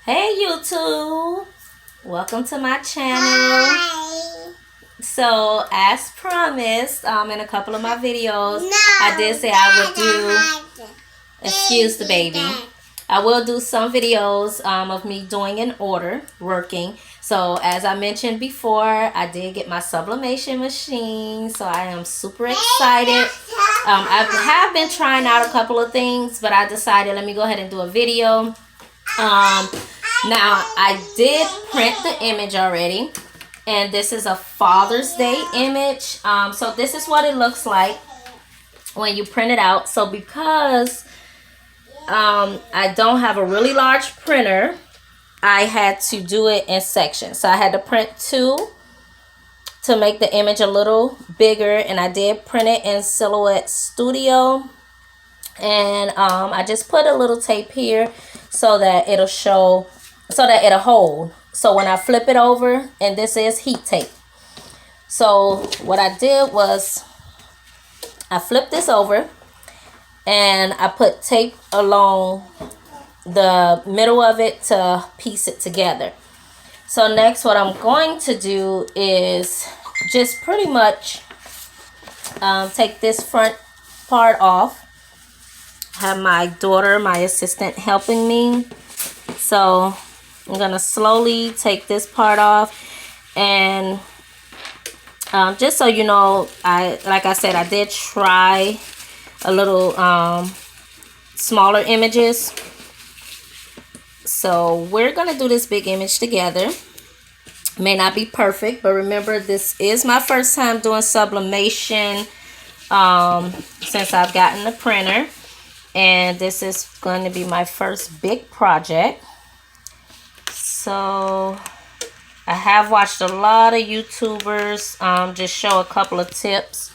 Hey YouTube, welcome to my channel. Hi. So as promised, in a couple of my videos, I did say I would do, excuse the baby, I will do some videos of me doing an order, working. So as I mentioned before, I did get my sublimation machine, so I am super excited. I have been trying out a couple of things, but I decided let me go ahead and do a video. Now, I did print the image already, and this is a Father's Day image. So this is what it looks like when you print it out. So because I don't have a really large printer, I had to do it in sections. So I had to print two to make the image a little bigger, and I did print it in Silhouette Studio. And I just put a little tape here so that it'll show, so that it'll hold. So when I flip it over, and this is heat tape. So what I did was I flipped this over and I put tape along the middle of it to piece it together. So next what I'm going to do is just pretty much take this front part off. Have my daughter, my assistant, helping me. So I'm gonna slowly take this part off, and just so you know, like I said, I did try a little smaller images. So we're gonna do this big image together. May not be perfect, but remember, this is my first time doing sublimation since I've gotten the printer. And this is going to be my first big project. So I have watched a lot of YouTubers just show a couple of tips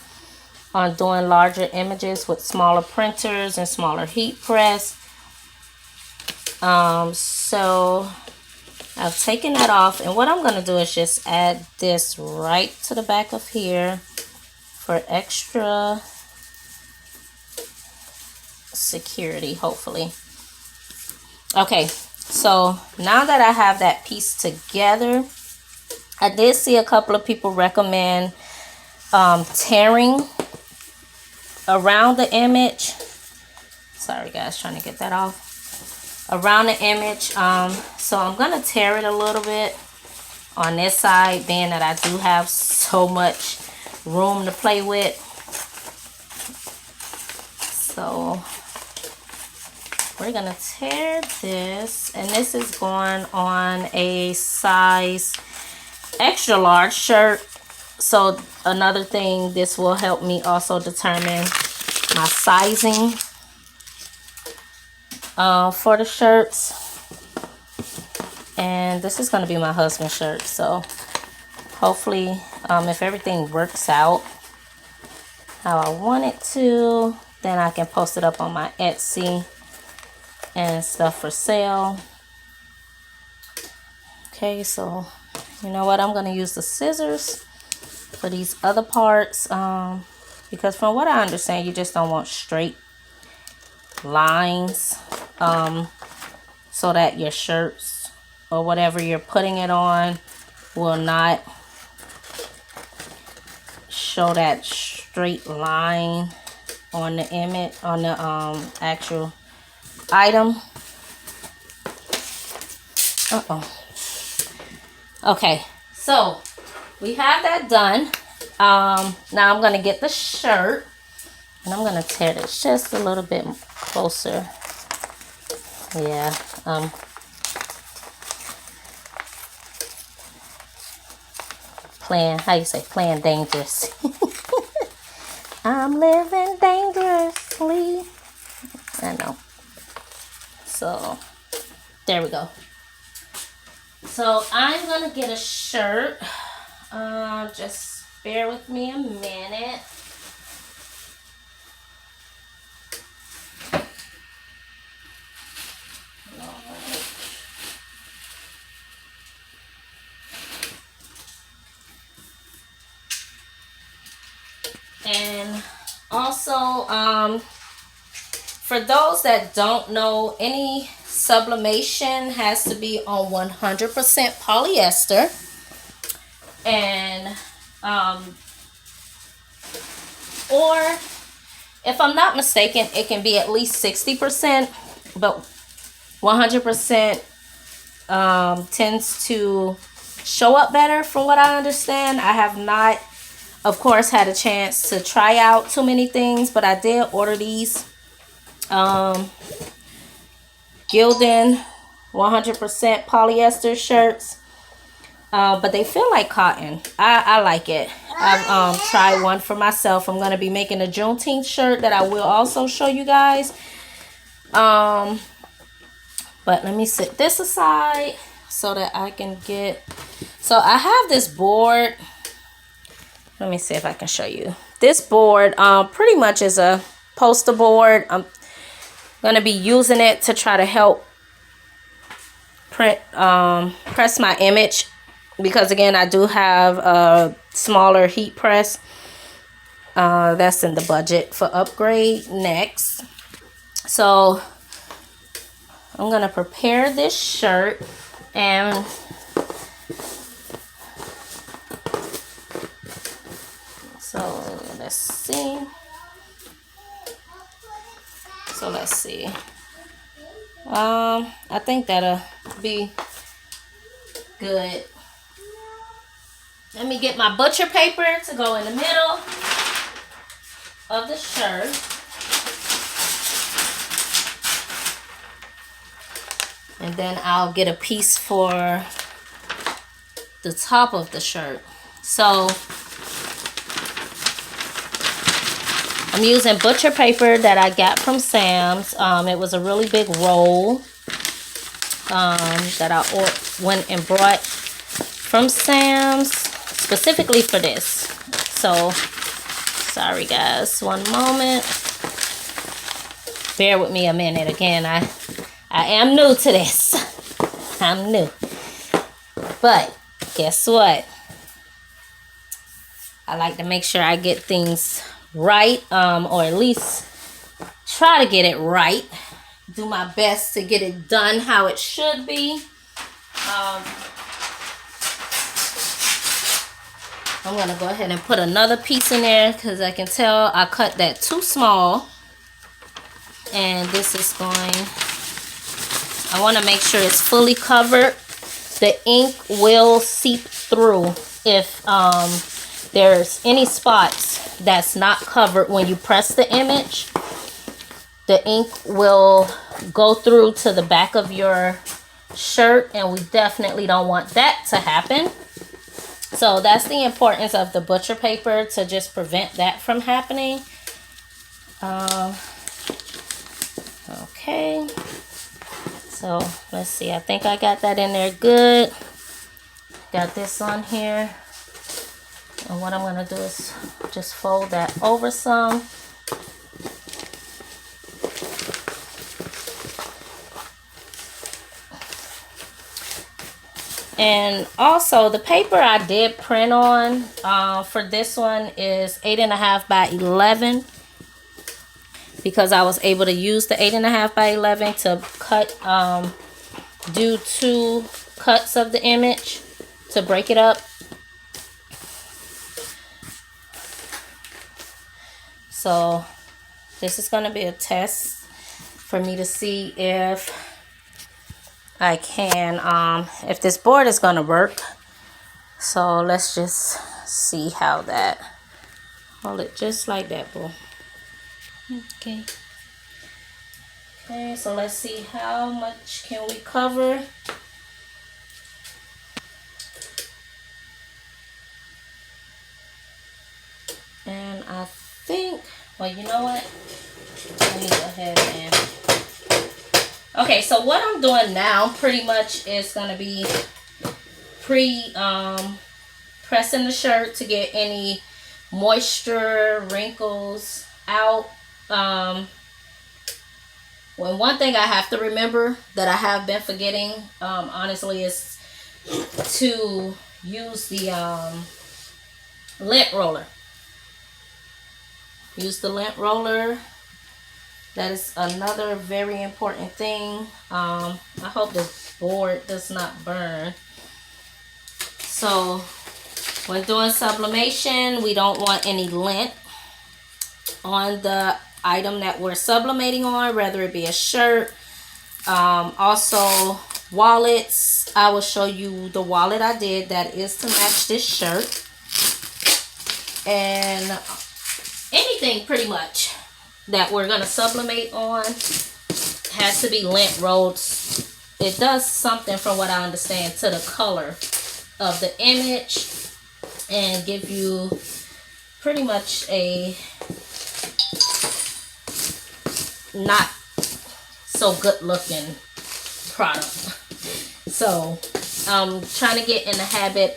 on doing larger images with smaller printers and smaller heat press. So I've taken that off, and what I'm going to do is just add this right to the back of here for extra security, hopefully. Okay, so now that I have that piece together, I did see a couple of people recommend tearing around the image. Sorry guys, trying to get that off. Around the image. So I'm gonna tear it a little bit on this side, being that I do have so much room to play with. So we're gonna tear this, and this is going on a size extra large shirt. So another thing, this will help me also determine my sizing for the shirts. And this is gonna be my husband's shirt, so hopefully if everything works out how I want it to, then I can post it up on my Etsy and stuff for sale. Okay, so you know what, I'm going to use the scissors for these other parts, because from what I understand, you just don't want straight lines, so that your shirts or whatever you're putting it on will not show that straight line on the image, on the actual item. Okay, so we have that done. Now I'm gonna get the shirt, and I'm gonna tear this just a little bit closer. Yeah, how you say, playing dangerous. I'm living dangerously. I know. So there we go. So I'm gonna get a shirt. Just bear with me a minute. And also, for those that don't know, any Sublimation has to be on 100% polyester. And or if I'm not mistaken, it can be at least 60%, but 100% tends to show up better from what I understand. I have not, of course, had a chance to try out too many things, but I did order these Gildan 100% polyester shirts. But they feel like cotton. I like it. I've tried one for myself. I'm going to be making a Juneteenth shirt that I will also show you guys. But let me set this aside so that I can get... So I have this board. Let me see if I can show you. This board pretty much is a poster board. I'm going to be using it to try to help press my image. Because again, I do have a smaller heat press. That's in the budget for upgrade next. So I'm going to prepare this shirt. And so let's see. I think that'll be good. Let me get my butcher paper to go in the middle of the shirt. And then I'll get a piece for the top of the shirt. So I'm using butcher paper that I got from Sam's. It was a really big roll that I went and brought from Sam's specifically for this. So sorry guys, one moment. Bear with me a minute. Again, I am new to this. I'm new. But guess what? I like to make sure I get things right, or at least try to get it right. Do my best to get it done how it should be. I'm going to go ahead and put another piece in there because I can tell I cut that too small. And this is going... I want to make sure it's fully covered. The ink will seep through if there's any spots that's not covered when you press the image. The ink will go through to the back of your shirt, and we definitely don't want that to happen. So that's the importance of the butcher paper, to just prevent that from happening. Okay. So let's see. I think I got that in there good. Got this on here. And what I'm going to do is just fold that over some. And also the paper I did print on for this one is 8.5 by 11, because I was able to use the 8.5 by 11 to cut, do 2 cuts of the image to break it up. So this is going to be a test for me to see if I can, if this board is going to work. So let's just see how that, hold it just like that, boo. Okay. Okay, so let's see how much can we cover. And I think, well, you know what? Let me go ahead and... Okay, so what I'm doing now pretty much is going to be pressing the shirt to get any moisture, wrinkles out. Well, one thing I have to remember that I have been forgetting, honestly, is to use the lint roller. Use the lint roller That is another very important thing. I hope the board does not burn. So when doing sublimation, we don't want any lint on the item that we're sublimating on, whether it be a shirt. Also wallets. I will show you the wallet I did that is to match this shirt. And anything pretty much that we're going to sublimate on has to be lint rolled. It does something, from what I understand, to the color of the image and give you pretty much a not so good looking product. So I'm trying to get in the habit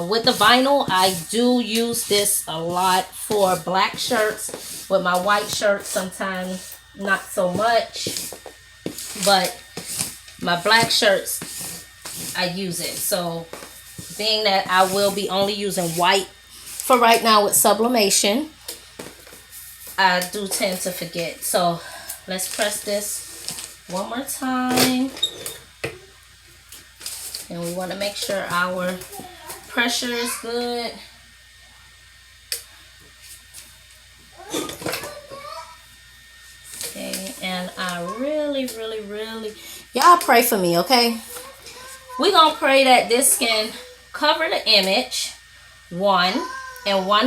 with the vinyl. I do use this a lot for black shirts. With my white shirts, sometimes not so much, but my black shirts I use it. So being that I will be only using white for right now with sublimation, I do tend to forget. So let's press this one more time. And we want to make sure our pressure is good. Okay, and I really, y'all pray for me, okay? We're going to pray that this can cover the image, one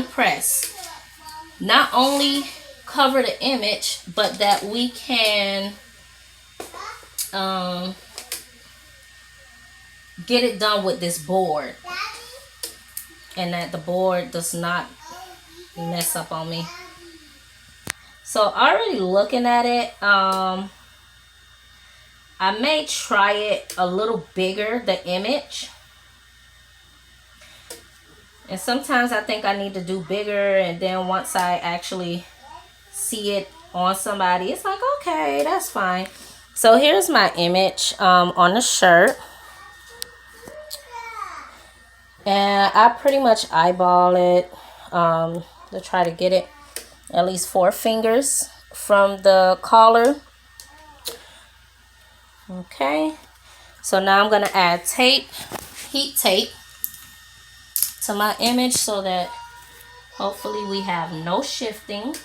press. Not only cover the image, but that we can get it done with this board, and that the board does not mess up on me. So already looking at it, I may try it a little bigger, the image. And sometimes I think I need to do bigger, and then once I actually see it on somebody, it's like, okay, that's fine. So here's my image on the shirt. And I pretty much eyeball it to try to get it at least 4 fingers from the collar. Okay, so now I'm going to add tape, heat tape, to my image so that hopefully we have no shifting.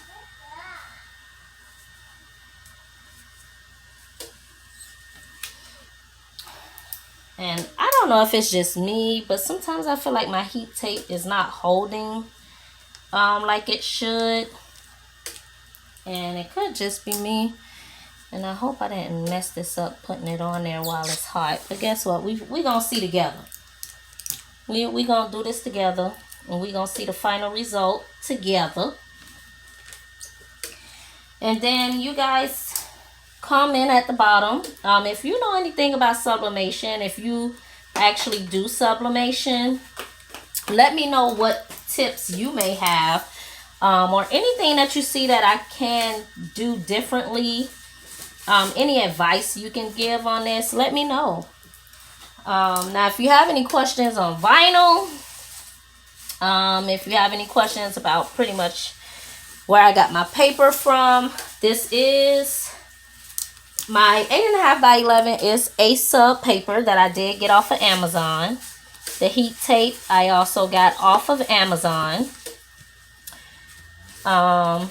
And I don't know if it's just me, but sometimes I feel like my heat tape is not holding like it should. And it could just be me. And I hope I didn't mess this up putting it on there while it's hot. But guess what? We gonna see together. We gonna do this together. And we gonna see the final result together. And then you guys comment at the bottom if you know anything about sublimation. If you actually do sublimation, let me know what tips you may have, or anything that you see that I can do differently. Any advice you can give on this, let me know. Now if you have any questions on vinyl, if you have any questions about pretty much where I got my paper from, this is my 8.5 by 11 is a sub paper that I did get off of Amazon. The heat tape I also got off of Amazon. The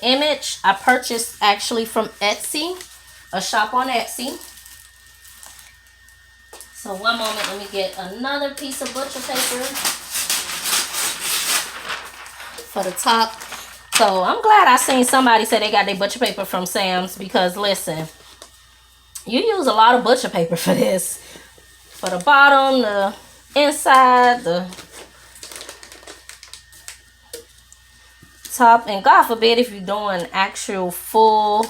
image I purchased actually from Etsy, a shop on Etsy. So one moment, let me get another piece of butcher paper for the top. So I'm glad I seen somebody say they got their butcher paper from Sam's, because listen, you use a lot of butcher paper for this. For the bottom, the inside, the top, and God forbid if you're doing actual full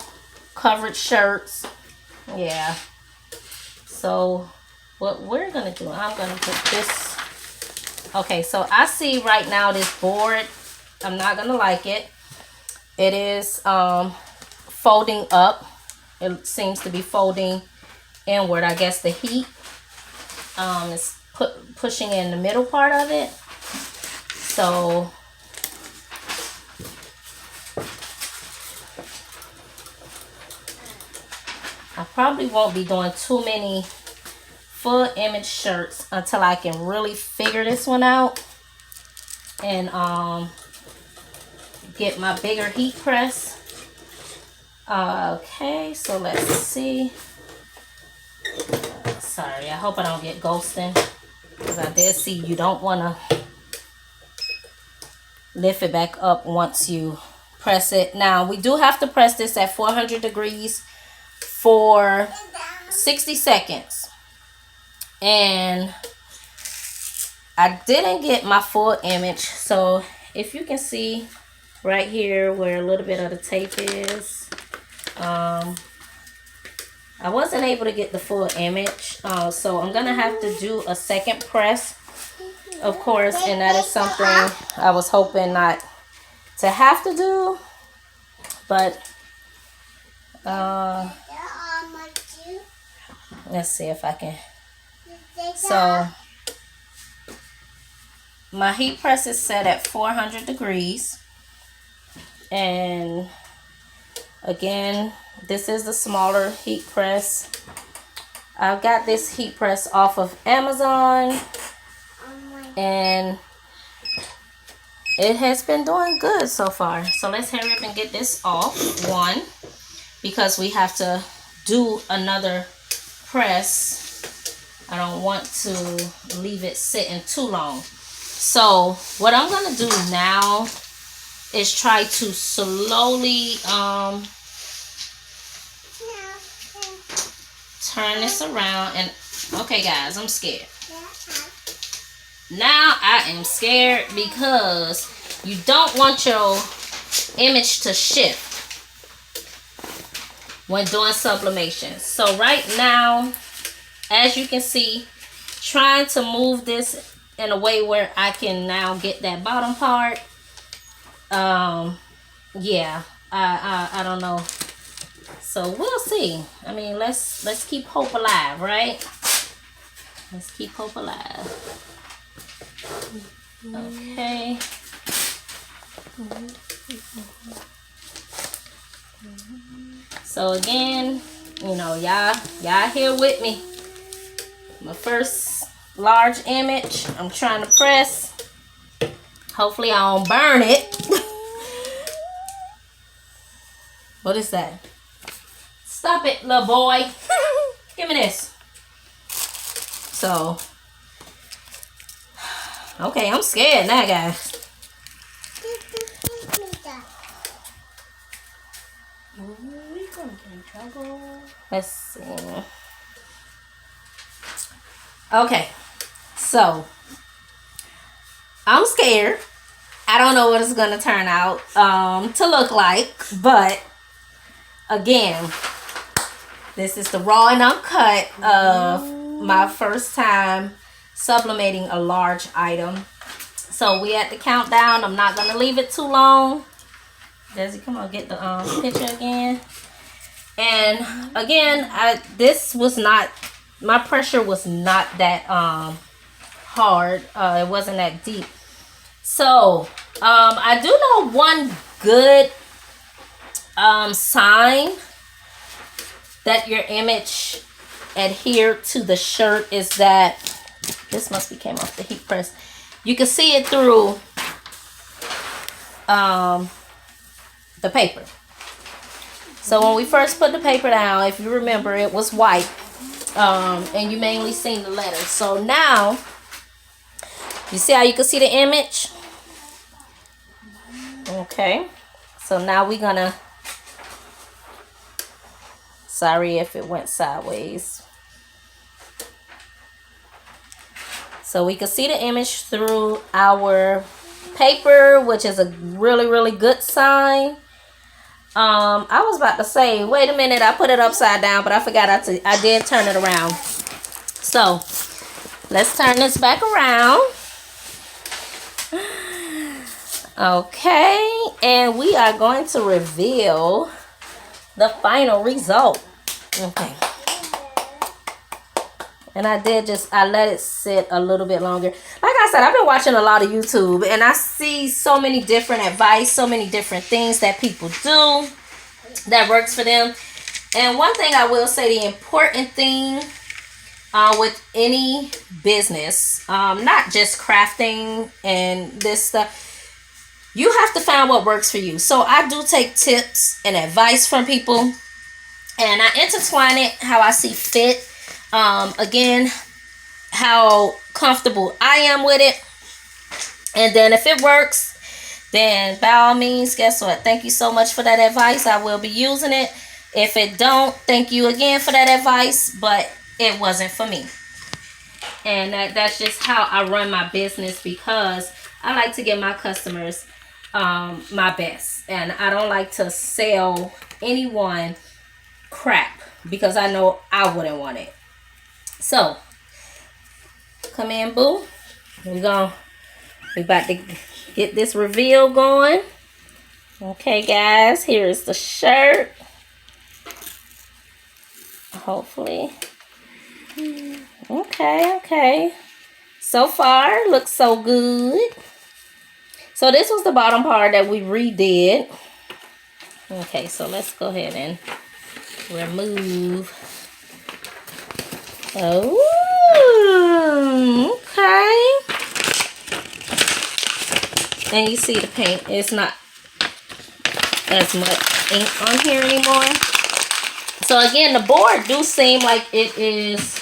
coverage shirts. Yeah. So what we're gonna do, I'm gonna put this. Okay, so I see right now this board, I'm not gonna like it. It is folding up. It seems to be folding inward. I guess the heat is pushing in the middle part of it. So probably won't be doing too many full image shirts until I can really figure this one out and get my bigger heat press. Okay, so let's see. Sorry, I hope I don't get ghosting, because I did see you don't want to lift it back up once you press it. Now, we do have to press this at 400 degrees for 60 seconds. And I didn't get my full image. So if you can see right here where a little bit of the tape is, I wasn't able to get the full image. So I'm going to have to do a second press, of course. And that is something I was hoping not to have to do. But let's see if I can. So my heat press is set at 400 degrees. And again, this is the smaller heat press. I've got this heat press off of Amazon. And it has been doing good so far. So let's hurry up and get this off. One, because we have to do another press. I don't want to leave it sitting too long. So what I'm going to do now is try to slowly turn this around. And okay guys, I'm scared. Now I am scared because you don't want your image to shift when doing sublimation. So right now, as you can see, trying to move this in a way where I can now get that bottom part. Yeah, I don't know. So we'll see. I mean, let's keep hope alive, right? Let's keep hope alive. Okay. So again, you know, y'all here with me. My first large image. I'm trying to press. Hopefully I don't burn it. What is that? Stop it, little boy. Give me this. So, okay, I'm scared now, guys. Let's see. Okay, so I'm scared. I don't know what it's gonna turn out to look like, but again, this is the raw and uncut of my first time sublimating a large item. So we at the countdown. I'm not gonna leave it too long. Desi, come on, get the picture again. And again, this was not, my pressure was not that hard. It wasn't that deep. So I do know one good sign that your image adhered to the shirt is that this must be came off the heat press. You can see it through the paper. So when we first put the paper down, if you remember, it was white, and you mainly seen the letters. So now you see how you can see the image. Okay, so now we're gonna, sorry if it went sideways. So we can see the image through our paper, which is a really, really good sign. I was about to say, wait a minute, I put it upside down, but I forgot I did turn it around. So let's turn this back around. Okay, and we are going to reveal the final result. Okay. And I let it sit a little bit longer. Like I said, I've been watching a lot of YouTube, and I see so many different advice, so many different things that people do that works for them. And one thing I will say, the important thing with any business, not just crafting and this stuff, you have to find what works for you. So I do take tips and advice from people, and I intertwine it how I see fit. Again, how comfortable I am with it. And then if it works, then by all means, guess what? Thank you so much for that advice. I will be using it. If it don't, thank you again for that advice, but it wasn't for me. And that's just how I run my business, because I like to give my customers my best. And I don't like to sell anyone crap, because I know I wouldn't want it. So, come in, boo. We about to get this reveal going. Okay, guys, here is the shirt. Hopefully. Okay. So far, looks so good. So this was the bottom part that we redid. Okay, so let's go ahead and remove. Oh, okay. And you see the paint, it's not as much ink on here anymore. So again, the board do seem like it is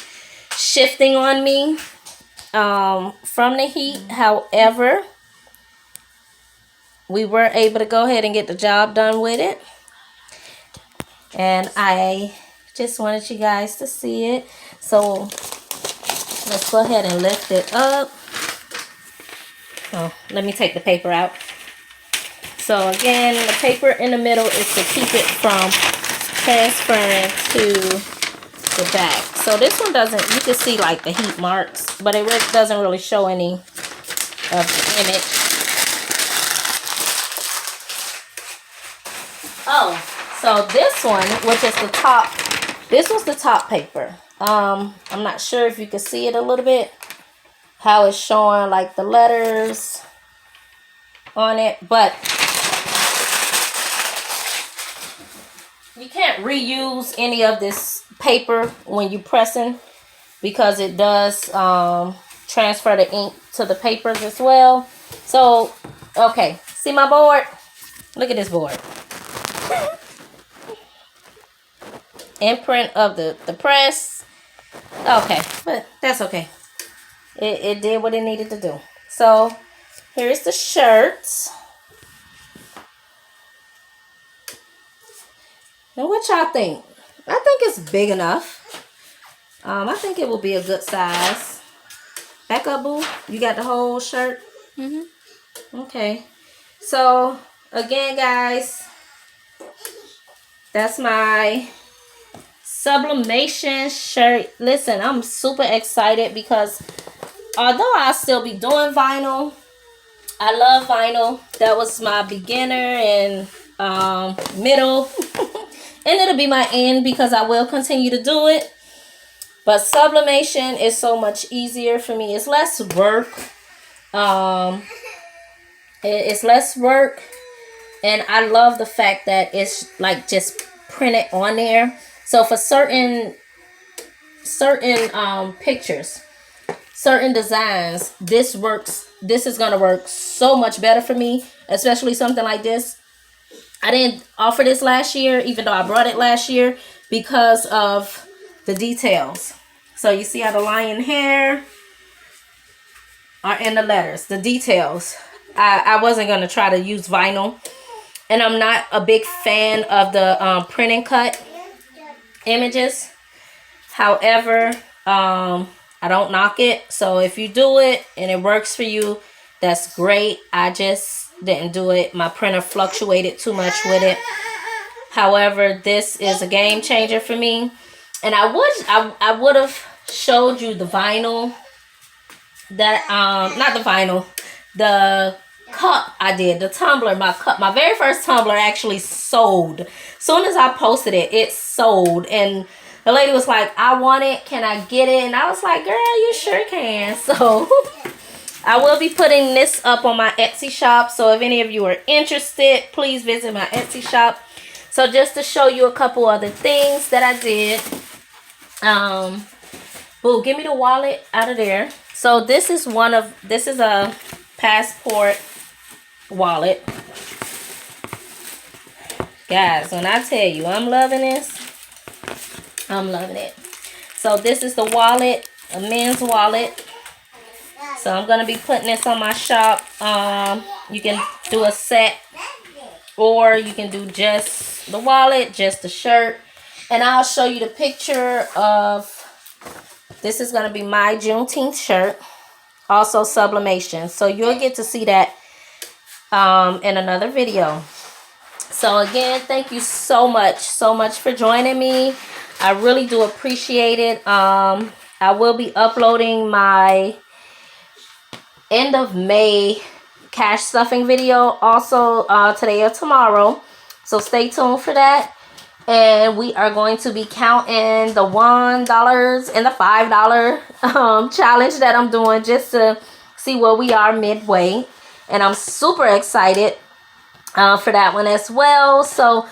shifting on me from the heat. However, we were able to go ahead and get the job done with it. And I just wanted you guys to see it. So let's go ahead and lift it up. Oh, let me take the paper out. So again, the paper in the middle is to keep it from transferring to the back. So this one doesn't, you can see like the heat marks, but it doesn't really show any of the image. Oh, so this one, which is the top, this was the top paper. I'm not sure if you can see it a little bit, how it's showing like the letters on it, but you can't reuse any of this paper when you're pressing, because it does transfer the ink to the papers as well. So, okay, see my board? Look at this board. Imprint of the press. Okay, but that's okay. It did what it needed to do. So, here's the shirt. And what y'all think? I think it's big enough. I think it will be a good size. Back up, boo. You got the whole shirt? Okay. So, again, guys, that's my Sublimation shirt. Listen, I'm super excited because although I'll still be doing vinyl, I love vinyl. That was my beginner and middle. And it'll be my end, because I will continue to do it. But sublimation is so much easier for me. It's less work. It's less work. And I love the fact that it's like just printed on there. So for certain pictures, certain designs, this works. This is going to work so much better for me, especially something like this. I didn't offer this last year, even though I brought it last year, because of the details. So you see how the lion hair are in the letters, the details. I wasn't going to try to use vinyl. And I'm not a big fan of the print and cut images. However, I don't knock it. So if you do it and it works for you, that's great. I just didn't do it. My printer fluctuated too much with it. However, this is a game changer for me. And I would have showed you the vinyl that not the vinyl, the cup I did, the tumbler, my cup, my very first tumbler actually sold. Soon as I posted it, it sold. And the lady was like, I want it, can I get it? And I was like, girl, you sure can. So I will be putting this up on my Etsy shop. So if any of you are interested, please visit my Etsy shop. So just to show you a couple other things that I did. Boo, give me the wallet out of there. So this is a passport wallet. Guys, when I tell you I'm loving this, I'm loving it. So this is the wallet, a men's wallet. So I'm going to be putting this on my shop. You can do a set, or you can do just the wallet, just the shirt. And I'll show you the picture of, this is going to be my Juneteenth shirt. Also Sublimation. So you'll get to see that in another video. So again, thank you so much for joining me. I really do appreciate it. I will be uploading my end of May cash stuffing video also today or tomorrow. So stay tuned for that. And we are going to be counting the $1 and the $5 challenge that I'm doing, just to see where we are midway. And I'm super excited for that one as well. So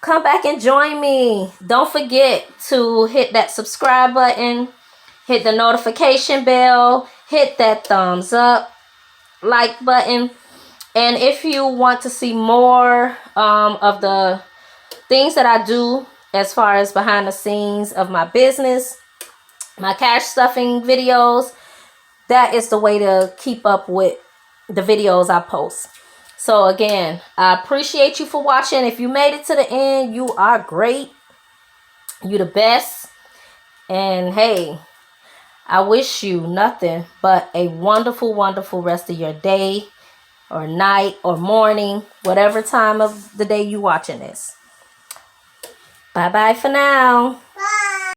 come back and join me. Don't forget to hit that subscribe button, hit the notification bell, hit that thumbs up, like button. And if you want to see more of the things that I do as far as behind the scenes of my business, my cash stuffing videos, that is the way to keep up with the videos I post. So again, I appreciate you for watching. If you made it to the end, you are great. You the best. And hey, I wish you nothing but a wonderful, wonderful rest of your day or night or morning, whatever time of the day you watching this. Bye-bye for now.